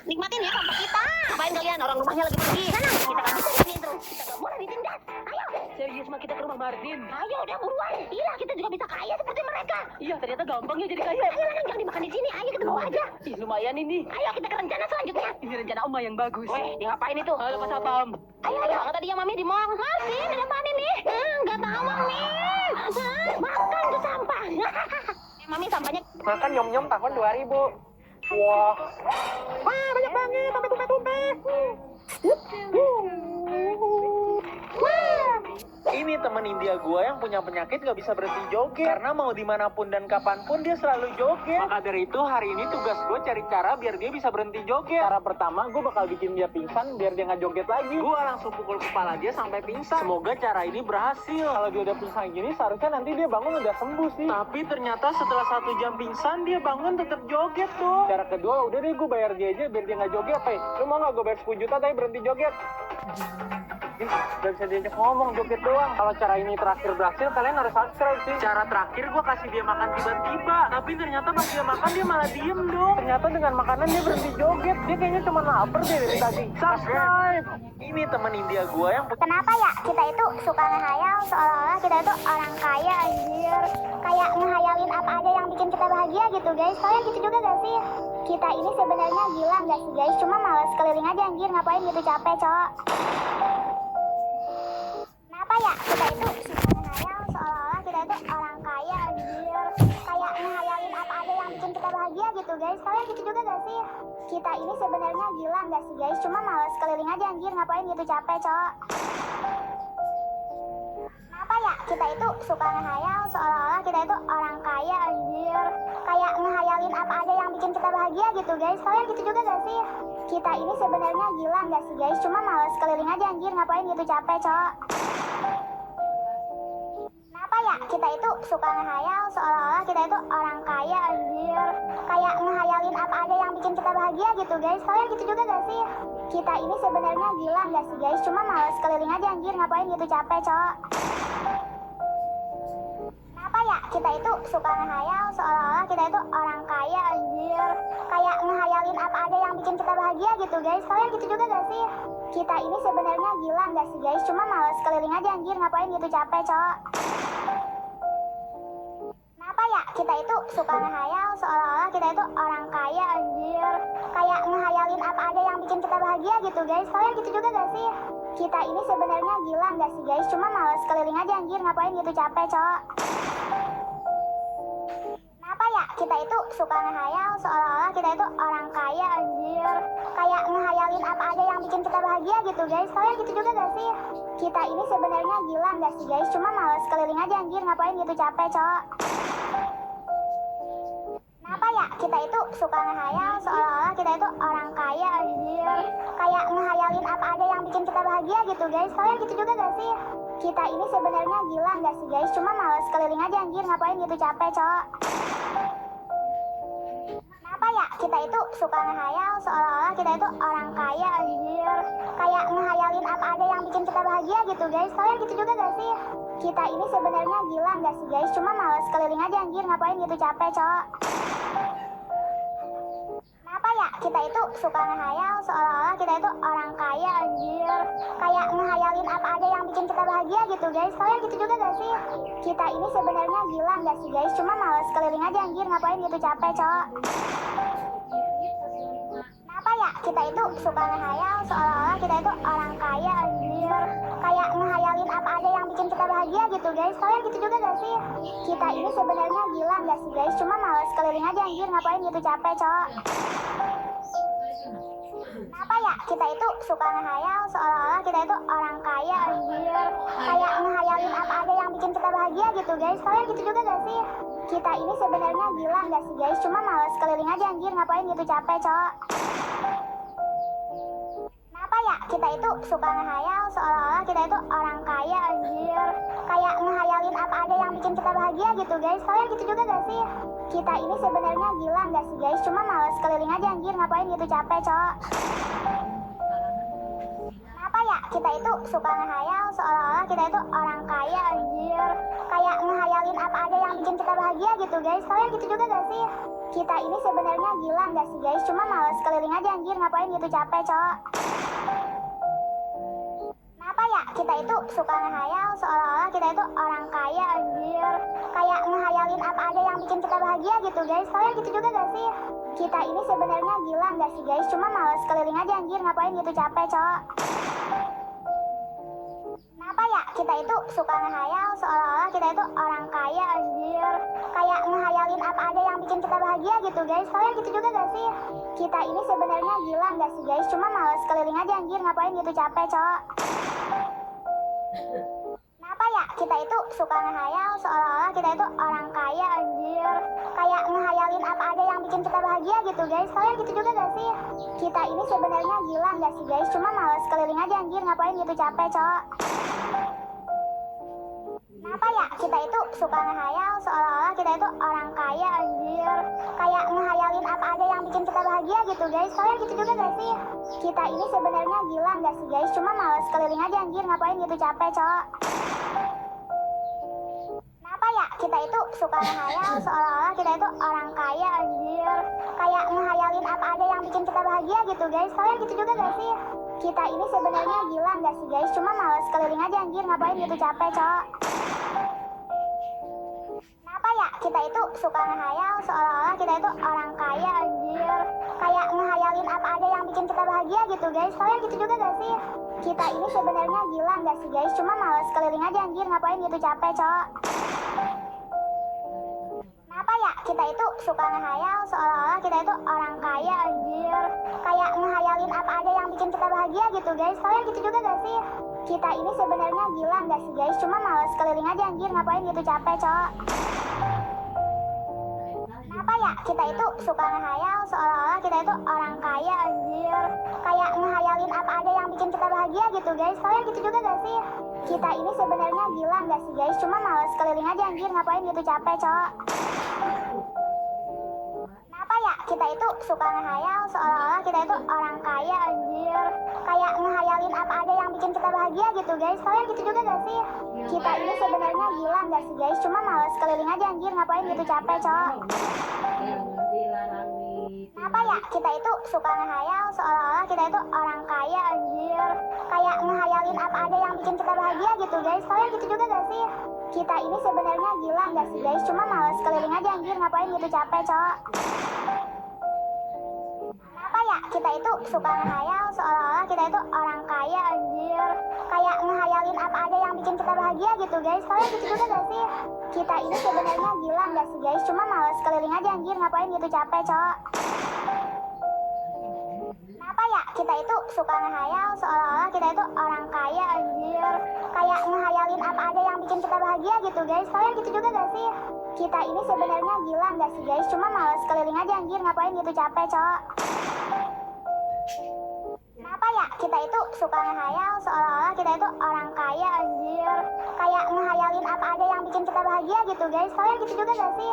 nikmatin ya sampah kita. Ngapain kalian? Orang rumahnya lagi pergi. Sana, kita kan bisa disini terus. Kita gak boleh ditindas. Ayo. Serius mah kita ke rumah Martin. Ayo udah buruan. Iya, kita juga bisa kaya seperti mereka. Iya, ternyata gampang ya jadi kaya. Ayo lah, jangan dimakan di sini. Ayo kita bawa aja. Ih, lumayan ini. Ayo kita ke rencana selanjutnya. Ini rencana Oma yang bagus. Weh, dia ngapain itu? Halo Pak Sapam. Ayo, banget tadi yang Mami di mall. Sih, ada apaan ini? Nggak tahu, Mami. Makan tuh sampah. Mami, sampahnya. Makan nyom-nyom tahun 2000. Wah. Wah, banyak banget. Sampai tumpah-tumpah. Ini temen India gua yang punya penyakit gak bisa berhenti joget. Karena mau dimanapun dan kapanpun dia selalu joget. Maka dari itu hari ini tugas gue cari cara biar dia bisa berhenti joget. Cara pertama gue bakal bikin dia pingsan biar dia gak joget lagi. Gue langsung pukul kepala dia sampai pingsan. Semoga cara ini berhasil. Kalau dia udah pingsan gini seharusnya nanti dia bangun udah sembuh sih. Tapi ternyata setelah 1 jam pingsan dia bangun tetap joget tuh. Cara kedua udah deh gue bayar dia aja biar dia gak joget. Hey, lu mau gak gue bayar 10 juta tapi berhenti joget? Gak bisa diajak ngomong, joget doang. Kalau cara ini terakhir berhasil, kalian harus subscribe sih. Cara terakhir gue kasih dia makan tiba-tiba. Tapi ternyata pas dia makan dia malah diem dong. Ternyata dengan makanan dia berhenti joget. Dia kayaknya cuma lapar deh dari tadi. Subscribe. Ini teman India gue yang... Kenapa ya kita itu suka ngehayal seolah-olah kita itu orang kaya anjir. Kayak ngehayalin apa aja yang bikin kita bahagia gitu guys. Kalian gitu juga gak sih? Kita ini sebenarnya gila gak sih guys? Cuma males keliling aja anjir, ngapain gitu capek cowok. Kenapa ya kita itu suka ngehayal seolah-olah kita itu orang kaya anjir. Kayak ngehayalin apa aja yang bikin kita bahagia gitu guys. Kalian gitu juga gak sih? Kita ini sebenarnya gila gak sih guys? Cuma males keliling aja anjir, ngapain gitu capek cowok. Kenapa ya kita itu suka ngehayal seolah-olah kita itu orang kaya anjir. Kayak ngehayalin apa aja yang bikin kita bahagia gitu guys. Kalian gitu juga gak sih? Kita ini sebenarnya gila gak sih guys? Cuma males keliling aja anjir, ngapain gitu capek cowok. Kenapa ya kita itu suka ngehayal seolah-olah kita itu orang kaya anjir. Kayak ngehayalin apa aja yang bikin kita bahagia gitu guys. Kalian gitu juga gak sih? Kita ini sebenarnya gila gak sih guys? Cuma males keliling aja anjir, ngapain gitu capek cowok. Kenapa ya kita itu suka ngehayal seolah-olah kita itu orang kaya anjir. Kayak ngehayalin apa aja yang bikin kita bahagia gitu guys. Kalian gitu juga gak sih? Kita ini sebenarnya gila gak sih guys? Cuma males keliling aja anjir, ngapain gitu capek cowok. Kenapa ya kita itu suka ngehayal seolah-olah kita itu orang kaya anjir. Kayak ngehayalin apa aja yang bikin kita bahagia gitu guys. Kalian gitu juga gak sih? Kita ini sebenarnya gila gak sih guys? Cuma males keliling aja anjir, ngapain gitu capek cowok. Kenapa ya kita itu suka ngehayal seolah-olah kita itu orang kaya anjir. Kayak ngehayalin apa aja yang bikin kita bahagia gitu guys. Kalian gitu juga gak sih? Kita ini sebenarnya gila gak sih guys? Cuma males keliling aja anjir, ngapain gitu capek cowok. Kenapa ya kita itu suka ngehayal seolah-olah kita itu orang kaya anjir. Kayak ngehayalin apa aja yang bikin kita bahagia gitu guys. Kalian gitu juga gak sih? Kita ini sebenarnya gila gak sih guys? Cuma males keliling aja anjir, ngapain gitu capek cowok. Kenapa ya kita itu suka ngehayal seolah-olah kita itu orang kaya anjir. Kayak ngehayalin apa aja yang bikin kita bahagia gitu guys. Kalian gitu juga gak sih? Kita ini sebenarnya gila gak sih guys? Cuma males keliling aja anjir, ngapain gitu capek cowok. Kenapa ya kita itu suka ngehayal seolah-olah kita itu orang kaya anjir. Kayak ngehayalin apa aja yang bikin kita bahagia gitu guys. Kalian gitu juga gak sih? Kita ini sebenarnya gila gak sih guys? Cuma males keliling aja anjir, ngapain gitu capek cowok. Kenapa ya kita itu suka ngehayal seolah-olah kita itu orang kaya anjir. Kayak ngehayalin apa aja yang bikin kita bahagia gitu guys. Kalian gitu juga gak sih? Kita ini sebenarnya gila gak sih guys? Cuma males keliling aja anjir, ngapain gitu capek cowok. Kenapa ya kita itu suka ngehayal seolah-olah kita itu orang kaya anjir. Kayak ngehayalin apa aja yang bikin kita bahagia gitu guys. Kalian gitu juga gak sih? Kita ini sebenarnya gila gak sih guys? Cuma males keliling aja anjir, ngapain gitu capek cowok. Kenapa ya kita itu suka ngehayal seolah-olah kita itu orang kaya anjir. Kayak ngehayalin apa aja yang bikin kita bahagia gitu guys. Kalian gitu juga gak sih? Kita ini sebenarnya gila gak sih guys? Cuma males keliling aja anjir, ngapain gitu capek cowok. Kenapa ya kita itu suka ngehayal seolah-olah kita itu orang kaya anjir. Kayak ngehayalin apa aja yang bikin kita bahagia gitu guys. Kalian gitu juga gak sih? Kita ini sebenarnya gila gak sih guys? Cuma males keliling aja anjir, ngapain gitu capek cowok. Kenapa ya kita itu suka ngehayal seolah-olah kita itu orang kaya anjir. Kayak ngehayalin apa aja yang bikin kita bahagia gitu guys. Kalian gitu juga gak sih? Kita ini sebenarnya gila gak sih guys? Cuma males keliling aja anjir, ngapain gitu capek cowok. Kenapa ya kita itu suka ngehayal seolah-olah kita itu orang kaya anjir. Kayak ngehayalin apa aja yang bikin kita bahagia gitu guys. Kalian gitu juga gak sih? Kita ini sebenarnya gila gak sih guys? Cuma males keliling aja anjir, ngapain gitu capek cowok. Kenapa ya kita itu suka ngehayal seolah-olah kita itu orang kaya anjir. Kayak ngehayalin apa aja yang bikin kita bahagia gitu guys. Kalian gitu juga gak sih? Kita ini sebenarnya gila gak sih guys? Cuma males keliling aja anjir, ngapain gitu capek cowok. Kenapa ya kita itu suka ngehayal seolah-olah kita itu orang kaya anjir. Kayak ngehayalin apa aja yang bikin kita bahagia gitu guys. Kalian gitu juga gak sih? Kita ini sebenarnya gila gak sih guys? Cuma males keliling aja anjir, ngapain gitu capek cowok. Kenapa ya kita itu suka ngehayal seolah-olah kita itu orang kaya anjir. Kayak ngehayalin apa aja yang bikin kita bahagia gitu guys. Kalian gitu juga gak sih? Kita ini sebenarnya gila gak sih guys? Cuma males keliling aja anjir, ngapain gitu capek cowok. Kenapa ya kita itu suka ngehayal seolah-olah kita itu orang kaya anjir. Kayak ngehayalin apa aja yang bikin kita bahagia gitu guys. Kalian gitu juga gak sih? Kita ini sebenarnya gila gak sih guys? Cuma males keliling aja anjir, ngapain gitu capek cowok. Kenapa ya kita itu suka ngehayal seolah-olah kita itu orang kaya anjir. Kayak ngehayalin apa aja yang bikin kita bahagia gitu guys. Kalian gitu juga gak sih? Kita ini sebenarnya gila gak sih guys? Cuma males keliling aja anjir, ngapain gitu capek cowok. Kenapa ya kita itu suka ngehayal seolah-olah kita itu orang kaya anjir. Kayak ngehayalin apa aja yang bikin kita bahagia gitu guys. Kalian gitu juga gak sih? Kita ini sebenarnya gila gak sih guys? Cuma males keliling aja anjir, ngapain gitu capek cowok. Kenapa ya kita itu suka ngehayal seolah-olah kita itu orang kaya anjir. Kayak ngehayalin apa aja yang bikin kita bahagia gitu guys. Kalian gitu juga gak sih? Kita ini sebenarnya gila gak sih guys? Cuma males keliling aja anjir, ngapain gitu capek cowok. Kenapa ya kita itu suka ngehayal seolah-olah kita itu orang kaya anjir. Kayak ngehayalin apa aja yang bikin kita bahagia gitu guys. Kalian gitu juga gak sih? Kita ini sebenarnya gila gak sih guys? Cuma males keliling aja anjir, ngapain gitu capek cowok. Kenapa ya kita itu suka ngehayal seolah-olah kita itu orang kaya anjir. Kayak ngehayalin apa aja yang bikin kita bahagia gitu guys. Kalian gitu juga gak sih? Kita ini sebenarnya gila gak sih guys? Cuma males keliling aja anjir, ngapain gitu capek cowok. Kenapa ya kita itu suka ngehayal seolah-olah kita itu orang kaya anjir. Kayak ngehayalin apa aja yang bikin kita bahagia gitu guys. Kalian gitu juga gak sih? Kita ini sebenarnya gila gak sih guys? Cuma males keliling aja anjir, ngapain gitu capek cowok. Kenapa ya kita itu suka ngehayal seolah-olah kita itu orang kaya anjir. Kayak ngehayalin apa aja yang bikin kita bahagia gitu guys. Kalian gitu juga gak sih?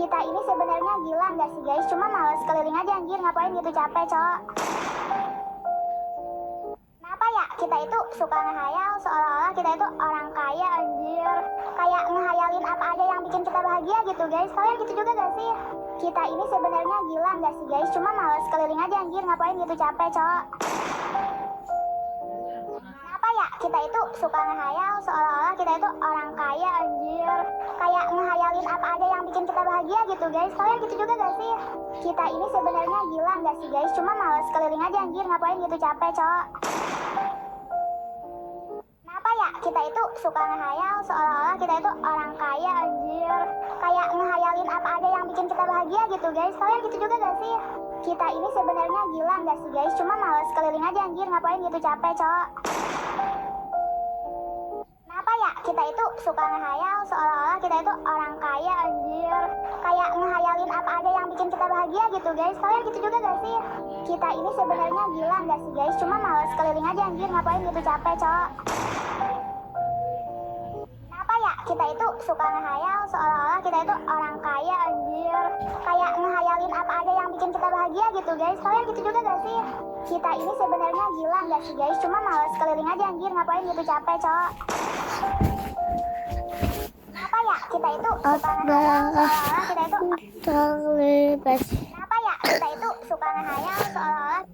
Kita ini sebenarnya gila gak sih guys? Cuma males keliling aja anjir, ngapain gitu capek cowok. Kenapa ya kita itu suka ngehayal seolah-olah kita itu orang kaya anjir. Kayak ngehayalin apa aja yang bikin kita bahagia gitu guys. Kalian gitu juga gak sih? Kita ini sebenarnya gila gak sih guys? Cuma males keliling aja anjir, ngapain gitu capek cowok. Kenapa ya kita itu suka ngehayal seolah-olah kita itu orang kaya anjir. Kayak ngehayalin apa aja yang bikin kita bahagia gitu guys. Kalian gitu juga gak sih? Kita ini sebenarnya gila gak sih guys? Cuma males keliling aja anjir, ngapain gitu capek cowok. Kenapa ya kita itu suka ngehayal seolah-olah kita itu orang kaya anjir. Kayak ngehayalin apa aja yang bikin kita bahagia gitu guys. Kalian gitu juga gak sih? Kita ini sebenarnya gila gak sih guys? Cuma males keliling aja anjir, ngapain gitu capek cowok. Kenapa ya kita itu suka ngehayal seolah-olah kita itu orang kaya anjir. Kayak ngehayalin apa aja yang bikin kita bahagia gitu guys. Kalian gitu juga gak sih? Kita ini sebenarnya gila gak sih guys? Cuma males keliling aja anjir, ngapain gitu capek cowok. Kenapa ya kita itu suka ngehayal seolah-olah kita itu orang kaya anjir. Kayak ngehayalin apa aja yang bikin kita bahagia gitu guys. Kalian gitu juga gak sih? Kita ini sebenarnya gila gak sih guys? Cuma males keliling aja anjir, ngapain gitu capek cowok. Kenapa ya kita itu suka ngehayal seolah-olah kita itu terlibat Kenapa ya kita itu suka ngehayal seolah-olah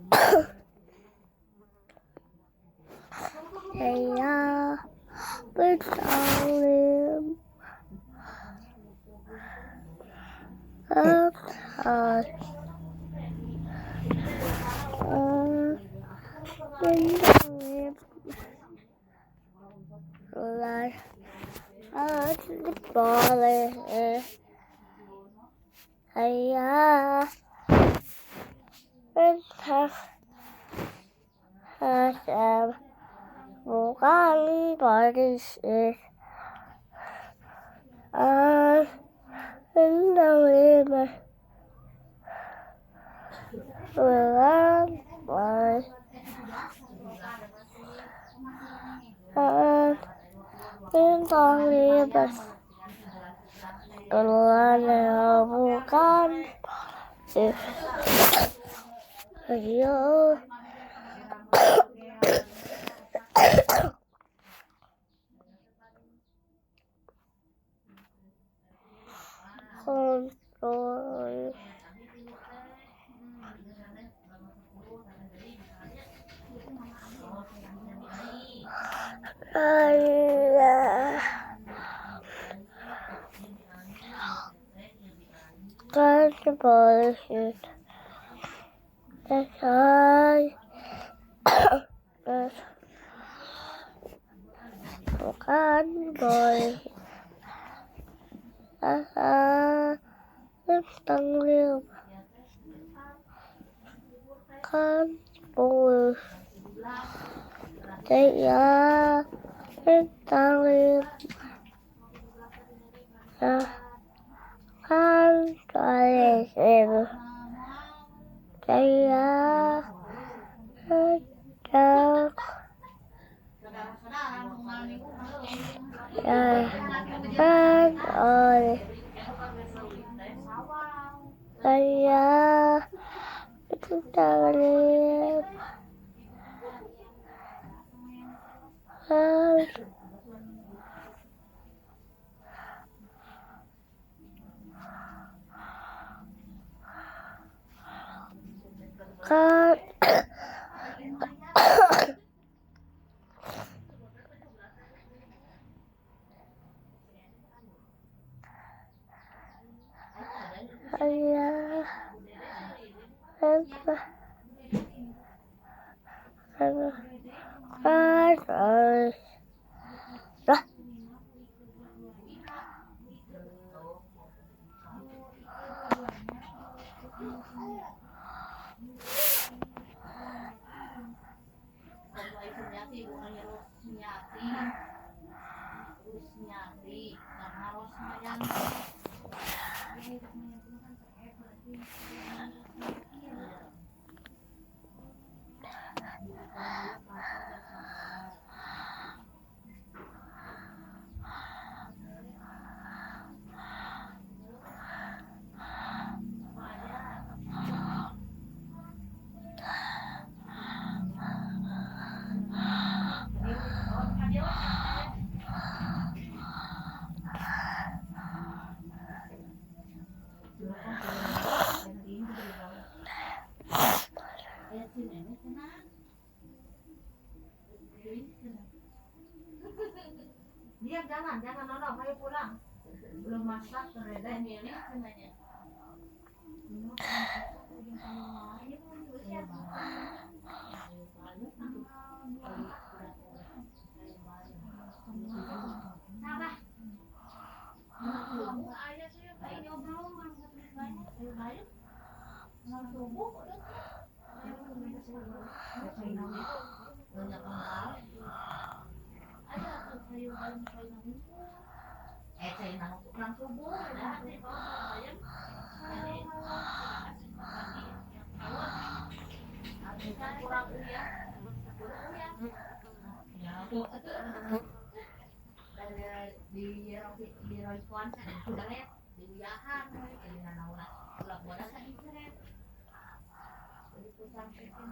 saya bersalim atas bersalim ular boleh saya berhak hasab bukan polisi menerima ulang mas bintang libas keluar bukan polisi ayo kontrol ayah kan polisi selesai bukan polisi tentang liu kan bos saya tentang liu kan polisi saya sedang kan oleh saya sedang liu kan ayah apa kan lah Diam, jangan nodong, ayo pulang. Belum masak, tereda ini sebenarnya. Sabar. Ayah sih kayak nyobrol, subuh di Roykuan kan internet di Wiyahan di Nanaura ulah bodas kan internet jadi pusang sekin